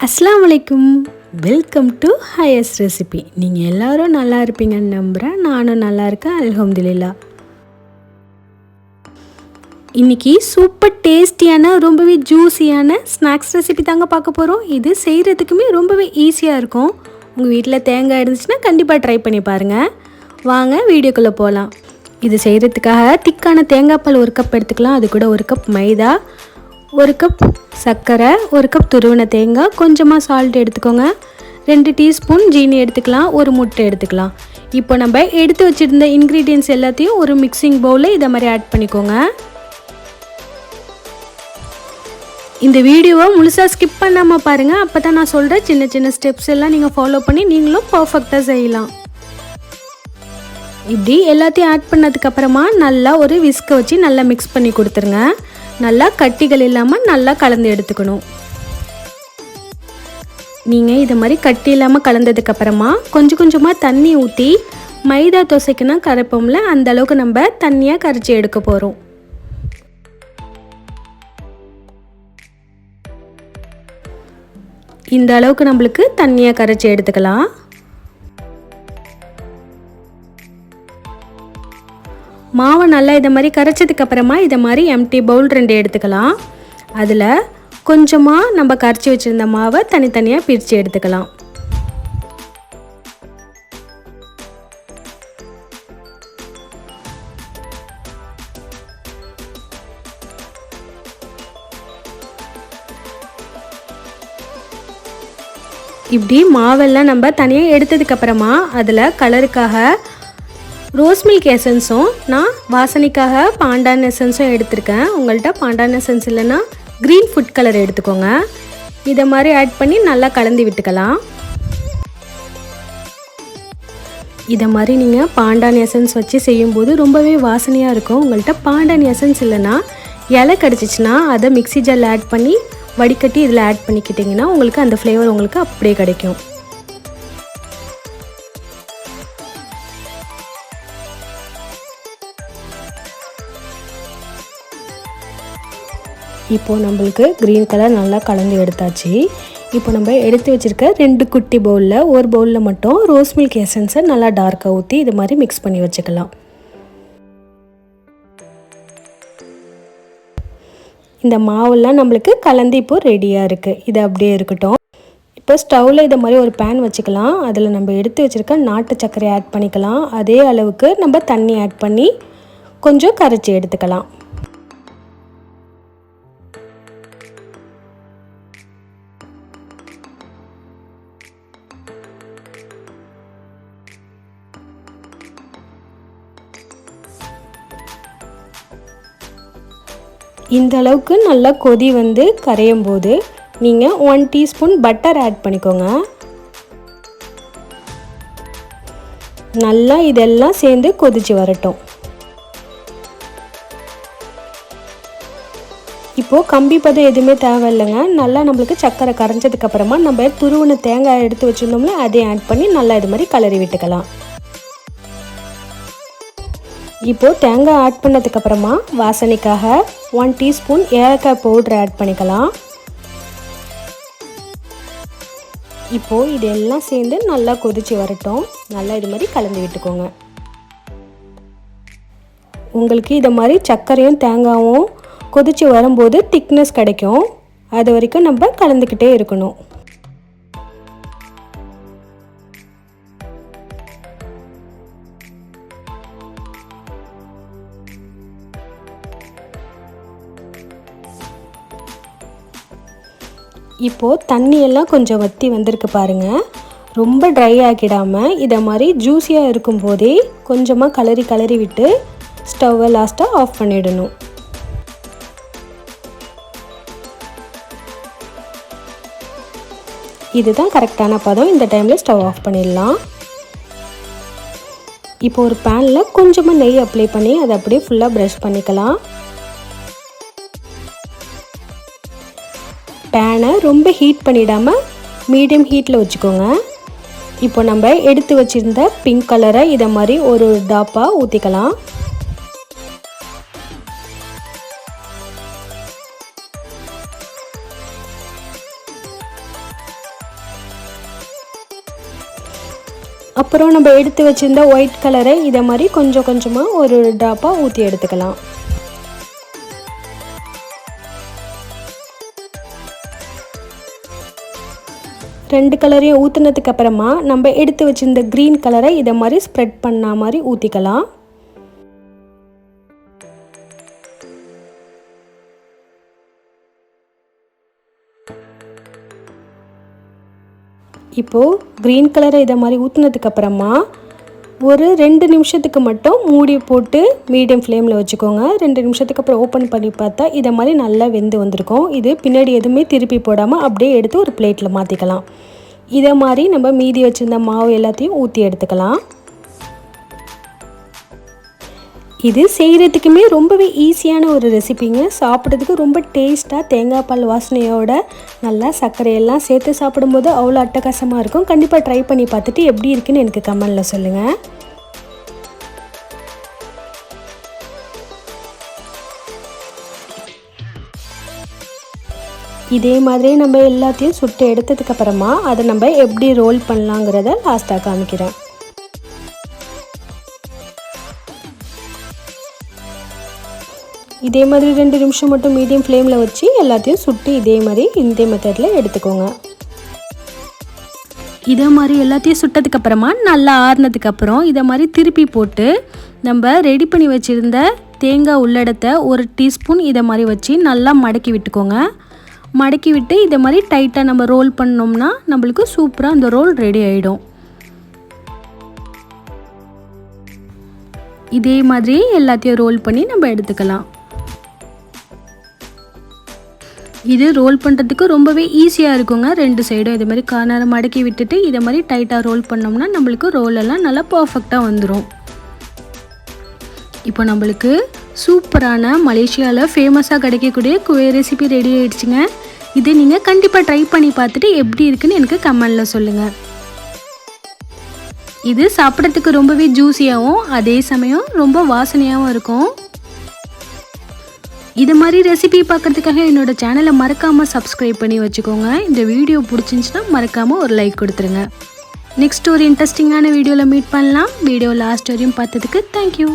அஸ்ஸலாமு அலைக்கும். Welcome to Hiace recipe. நீங்கள் எல்லோரும் நல்லா இருப்பீங்கன்னு நம்புகிறேன். நானும் நல்லா இருக்கேன், அல்ஹம்துலில்லாஹ். இன்றைக்கி சூப்பர் டேஸ்டியான ரொம்பவே ஜூஸியான ஸ்நாக்ஸ் ரெசிபி தாங்க பார்க்க போகிறோம். இது செய்கிறதுக்குமே ரொம்பவே ஈஸியாக இருக்கும். உங்கள் வீட்டில் தேங்காய் இருந்துச்சுன்னா கண்டிப்பாக ட்ரை பண்ணி பாருங்கள். வாங்க வீடியோக்குள்ளே போகலாம். இது செய்கிறதுக்காக திக்கான தேங்காய் பால் 1 கப் எடுத்துக்கலாம். அது கூட 1 கப் மைதா, 1 கப் சர்க்கரை, 1 கப் துருவின தேங்காய், கொஞ்சமாக சால்ட் எடுத்துக்கோங்க. 2 டீஸ்பூன் ஜீனி எடுத்துக்கலாம். 1 முட்டை எடுத்துக்கலாம். இப்போ நம்ம எடுத்து வச்சுருந்த இன்க்ரீடியன்ட்ஸ் எல்லாத்தையும் ஒரு மிக்சிங் பவுலில் இதை மாதிரி ஆட் பண்ணிக்கோங்க. இந்த வீடியோவை முழுசாக ஸ்கிப் பண்ணாமல் பாருங்கள். அப்போ தான் நான் சொல்கிற சின்ன சின்ன ஸ்டெப்ஸ் எல்லாம் நீங்கள் ஃபாலோ பண்ணி நீங்களும் பர்ஃபெக்டாக செய்யலாம். இப்படி எல்லாத்தையும் ஆட் பண்ணதுக்கப்புறமா நல்லா ஒரு விஸ்கை வச்சு நல்லா மிக்ஸ் பண்ணி கொடுத்துருங்க. நல்லா கட்டிகள் இல்லாமல் நல்லா கலந்து எடுத்துக்கணும். நீங்கள் இதை மாதிரி கட்டி இல்லாமல் கலந்ததுக்கப்புறமா கொஞ்சம் கொஞ்சமாக தண்ணி ஊற்றி மைதா தோசைக்குன்னா கரைப்போம்ல, அந்த அளவுக்கு நம்ம தண்ணியாக கரைச்சி எடுக்க போகிறோம். இந்த அளவுக்கு நம்மளுக்கு தண்ணியாக கரைச்சி எடுத்துக்கலாம். மாவை நல்லா இதை மாதிரி கரைச்சதுக்கப்புறமா இதை மாதிரி எம்டி பவுல் 2 எடுத்துக்கலாம். அதில் கொஞ்சமாக நம்ம கரைச்சி வச்சுருந்த மாவை தனித்தனியாக பிரித்து எடுத்துக்கலாம். இப்படி மாவெல்லாம் நம்ம தனியாக எடுத்ததுக்கப்புறமா அதில் கலருக்காக ரோஸ் மில்க் எசன்ஸும் நான் வாசனைக்காக பாண்டான் எசன்ஸும் எடுத்திருக்கேன். உங்கள்கிட்ட பாண்டான் எசன்ஸ் இல்லைன்னா க்ரீன் ஃபுட் கலர் எடுத்துக்கோங்க. இதை மாதிரி ஆட் பண்ணி நல்லா கலந்து விட்டுக்கலாம். இதை மாதிரி நீங்கள் பாண்டான் எசன்ஸ் வச்சு செய்யும்போது ரொம்பவே வாசனையாக இருக்கும். உங்கள்கிட்ட பாண்டான் எசன்ஸ் இல்லைன்னா இலை கிடச்சிச்சின்னா அதை மிக்ஸி ஜாரில் ஆட் பண்ணி வடிகட்டி இதில் ஆட் பண்ணிக்கிட்டிங்கன்னா உங்களுக்கு அந்த ஃப்ளேவர் உங்களுக்கு அப்படியே கிடைக்கும். இப்போது நம்மளுக்கு க்ரீன் கலர் நல்லா கலந்து எடுத்தாச்சு. இப்போ நம்ம எடுத்து வச்சுருக்க 2 குட்டி பவுலில் ஒரு பவுலில் மட்டும் ரோஸ் மில்க் எசன்ஸை நல்லா டார்க்காக ஊற்றி இது மாதிரி மிக்ஸ் பண்ணி வச்சுக்கலாம். இந்த மாவெல்லாம் நம்மளுக்கு கலந்து இப்போது ரெடியாக இருக்குது. இது அப்படியே இருக்கட்டும். இப்போ ஸ்டவ்வில் இதை மாதிரி ஒரு பேன் வச்சுக்கலாம். அதில் நம்ம எடுத்து வச்சுருக்க நாட்டு சர்க்கரை ஆட் பண்ணிக்கலாம். அதே அளவுக்கு நம்ம தண்ணி ஆட் பண்ணி கொஞ்சம் கரைச்சி எடுத்துக்கலாம். இந்த அளவுக்கு நல்லா கொதி வந்து கரையும் போது நீங்கள் 1 டீஸ்பூன் பட்டர் ஆட் பண்ணிக்கோங்க. நல்லா இதெல்லாம் சேர்ந்து கொதிச்சு வரட்டும். இப்போது கம்பி பதம் எதுவுமே தேவையில்லைங்க. நல்லா நம்மளுக்கு சர்க்கரை கரைஞ்சதுக்கப்புறமா நம்ம துருவின தேங்காய் எடுத்து வச்சுருந்தோம்ல, அதையும் ஆட் பண்ணி நல்லா இது மாதிரி கலரி விட்டுக்கலாம். இப்போது தேங்காய் ஆட் பண்ணதுக்கப்புறமா வாசனைக்காக 1 டீஸ்பூன் ஏலக்காய் பவுடர் ஆட் பண்ணிக்கலாம். இப்போது இதெல்லாம் சேர்ந்து நல்லா கொதிச்சு வரட்டும். நல்லா இது மாதிரி கலந்து விட்டுக்கோங்க. உங்களுக்கு இதை மாதிரி சர்க்கரையும் தேங்காயும் கொதிச்சு வரும்போது திக்னஸ் கிடைக்கும். அது வரைக்கும் நம்ம கலந்துக்கிட்டே இருக்கணும். இப்போது தண்ணியெல்லாம் கொஞ்சம் வற்றி வந்திருக்கு பாருங்கள். ரொம்ப ட்ரை ஆக்கிடாமல் இதை மாதிரி ஜூஸியாக இருக்கும்போதே கொஞ்சமாக கலரி விட்டு ஸ்டவ்வை லாஸ்ட்டாக ஆஃப் பண்ணிடணும். இதுதான் கரெக்டான பதம். இந்த டைமில் ஸ்டவ் ஆஃப் பண்ணிடலாம். இப்போ ஒரு பேனில் கொஞ்சமாக நெய் அப்ளை பண்ணி அதை அப்படியே ஃபுல்லாக ப்ரஷ் பண்ணிக்கலாம். பேனை ரொம்ப ஹீட் பண்ணிடாமல் மீடியம் ஹீட்டில் வச்சுக்கோங்க. இப்போ நம்ம எடுத்து வச்சுருந்த பிங்க் கலரை இதை மாதிரி ஒரு டாப்பாக ஊற்றிக்கலாம். அப்புறம் நம்ம எடுத்து வச்சுருந்த ஒயிட் கலரை இதை மாதிரி கொஞ்சம் கொஞ்சமாக ஒரு ட்ராப்பாக ஊற்றி எடுத்துக்கலாம். ரெண்டு கலரையும் ஊற்றுனதுக்கு அப்புறமா நம்ம எடுத்து வச்சுருந்த க்ரீன் கலரை இதை மாதிரி ஸ்ப்ரெட் பண்ண மாதிரி ஊற்றிக்கலாம். இப்போது க்ரீன் கலரை இதை மாதிரி ஊற்றுனதுக்கு அப்புறமா ஒரு 2 நிமிஷத்துக்கு மட்டும் மூடி போட்டு மீடியம் ஃப்ளேமில் வச்சுக்கோங்க. 2 நிமிஷத்துக்கு அப்புறம் ஓப்பன் பண்ணி பார்த்தா இதை மாதிரி நல்லா வெந்து வந்திருக்கும். இது பின்னாடி எதுவுமே திருப்பி போடாமல் அப்படியே எடுத்து ஒரு பிளேட்டில் மாற்றிக்கலாம். இதை மாதிரி நம்ம மீதி வச்சுருந்த மாவு எல்லாத்தையும் ஊற்றி எடுத்துக்கலாம். இது செய்கிறதுக்குமே ரொம்பவே ஈஸியான ஒரு ரெசிபிங்க. சாப்பிட்றதுக்கு ரொம்ப டேஸ்ட்டாக தேங்காய் பால் வாசனையோட நல்லா சர்க்கரையெல்லாம் சேர்த்து சாப்பிடும்போது அவ்வளோ அட்டகாசமாக இருக்கும். கண்டிப்பாக ட்ரை பண்ணி பார்த்துட்டு எப்படி இருக்குன்னு எனக்கு கமெண்டில் சொல்லுங்கள். இதே மாதிரி நம்ம எல்லாத்தையும் சுட்டு எடுத்ததுக்கப்புறமா அதை நம்ம எப்படி ரோல் பண்ணலாங்கிறத லாஸ்ட்டாக காமிக்கிறேன். இதே மாதிரி 2 நிமிஷம் மட்டும் மீடியம் ஃப்ளேமில் வச்சு எல்லாத்தையும் சுட்டு இதே மெத்தடில் எடுத்துக்கோங்க. இதே மாதிரி எல்லாத்தையும் சுட்டதுக்கப்புறமா நல்லா ஆறுனதுக்கப்புறம் இதை மாதிரி திருப்பி போட்டு நம்ம ரெடி பண்ணி வச்சுருந்த தேங்காய் உள்ளடத்தை 1 டீஸ்பூன் இதை மாதிரி வச்சு நல்லா மடக்கி விட்டுக்கோங்க. மடக்கி விட்டு இதை மாதிரி டைட்டாக நம்ம ரோல் பண்ணோம்னா நம்மளுக்கு சூப்பராக அந்த ரோல் ரெடி ஆகிடும். இதே மாதிரி எல்லாத்தையும் ரோல் பண்ணி நம்ம எடுத்துக்கலாம். இது ரோல் பண்ணுறதுக்கு ரொம்பவே ஈஸியாக இருக்குங்க. 2 சைடும் இது மாதிரி கார்னரை மடக்கி விட்டுட்டு இதை மாதிரி டைட்டாக ரோல் பண்ணோம்னா நம்மளுக்கு ரோலெல்லாம் நல்லா பர்ஃபெக்டாக வந்துடும். இப்போ நம்மளுக்கு சூப்பரான மலேசியாவில் ஃபேமஸாக கிடைக்கக்கூடிய குவே ரெசிபி ரெடி ஆகிடுச்சுங்க. இது நீங்கள் கண்டிப்பாக ட்ரை பண்ணி பார்த்துட்டு எப்படி இருக்குன்னு எனக்கு கமெண்டில் சொல்லுங்கள். இது சாப்பிட்றதுக்கு ரொம்பவே ஜூஸியாகவும் அதே சமயம் ரொம்ப வாசனையாகவும் இருக்கும். இது மாதிரி ரெசிபி பார்க்குறதுக்காக என்னோட சேனலை மறக்காமல் சப்ஸ்கிரைப் பண்ணி வச்சுக்கோங்க. இந்த வீடியோ பிடிச்சிருந்துச்சுன்னா மறக்காமல் ஒரு லைக் கொடுத்துருங்க. நெக்ஸ்ட் ஒரு இன்ட்ரெஸ்டிங்கான வீடியோவில் மீட் பண்ணலாம். வீடியோ லாஸ்ட் வரையும் பார்த்ததுக்கு தேங்க்யூ.